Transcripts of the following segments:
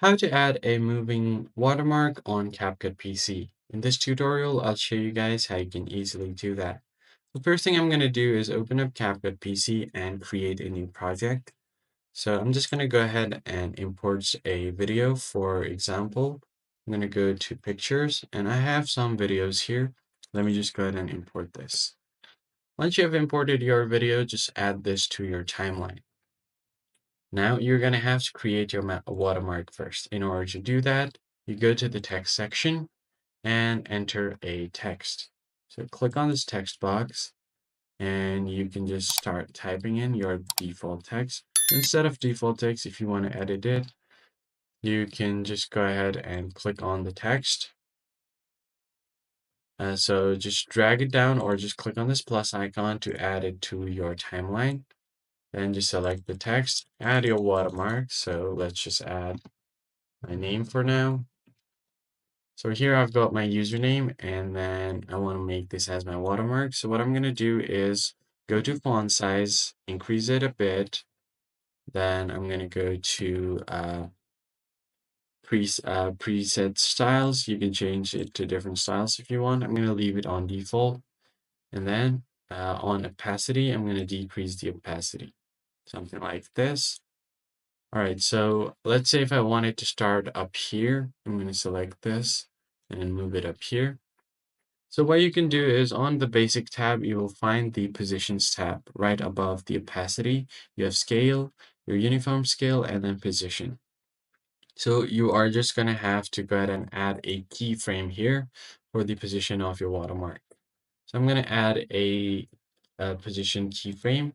How to add a moving watermark on CapCut PC. In this tutorial, I'll show you guys how you can easily do that. The first thing I'm going to do is open up CapCut PC and create a new project. So I'm just going to go ahead and import a video. For example, I'm going to go to pictures and I have some videos here. Let me just go ahead and import this. Once you have imported your video, just add this to your timeline. Now you're going to have to create your watermark first. In order to do that, you go to the text section and enter a text. So click on this text box and you can just start typing in your default text. Instead of default text, if you want to edit it, you can just go ahead and click on the text. So just drag it down or just click on this plus icon to add it to your timeline. Then just select the text, add your watermark. So let's just add my name for now. So here I've got my username and then I want to make this as my watermark. So what I'm going to do is go to font size, increase it a bit. Then I'm going to go to preset styles. You can change it to different styles if you want. I'm going to leave it on default. And then on opacity, I'm going to decrease the opacity. Something like this. All right, so let's say if I wanted to start up here, I'm going to select this and move it up here. So what you can do is on the basic tab, you will find the positions tab right above the opacity. You have scale, your uniform scale, and then position. So you are just going to have to go ahead and add a keyframe here for the position of your watermark. So I'm going to add a position keyframe.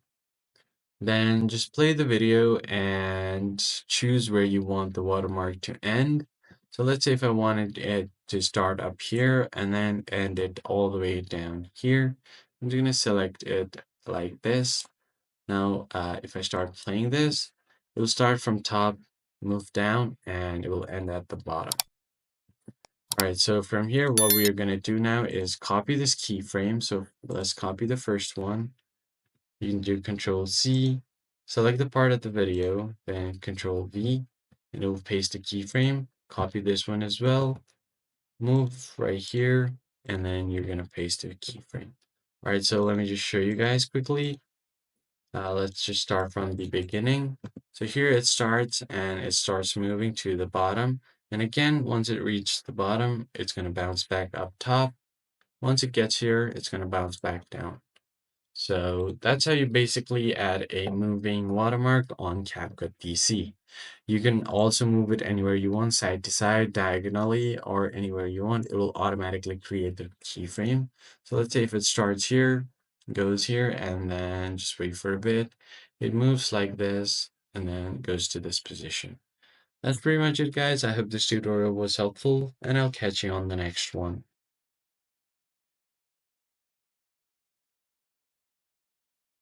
Then just play the video and choose where you want the watermark to end. So let's say if I wanted it to start up here and then end it all the way down here, I'm just going to select it like this. Now, if I start playing this, it will start from top, move down, and it will end at the bottom. All right, so from here, what we are going to do now is copy this keyframe. So let's copy the first one. You can do Control C, select the part of the video, then Control V, and it will paste the keyframe. Copy this one as well, move right here, and then you're going to paste the keyframe. All right, so let me just show you guys quickly. Let's just start from the beginning. So here it starts and it starts moving to the bottom. And again, once it reaches the bottom, it's going to bounce back up top. Once it gets here, it's going to bounce back down. So that's how you basically add a moving watermark on CapCut PC. You can also move it anywhere you want, side to side, diagonally, or anywhere you want. It will automatically create the keyframe. So let's say if it starts here, goes here, and then just wait for a bit. It moves like this, and then goes to this position. That's pretty much it, guys. I hope this tutorial was helpful, and I'll catch you on the next one.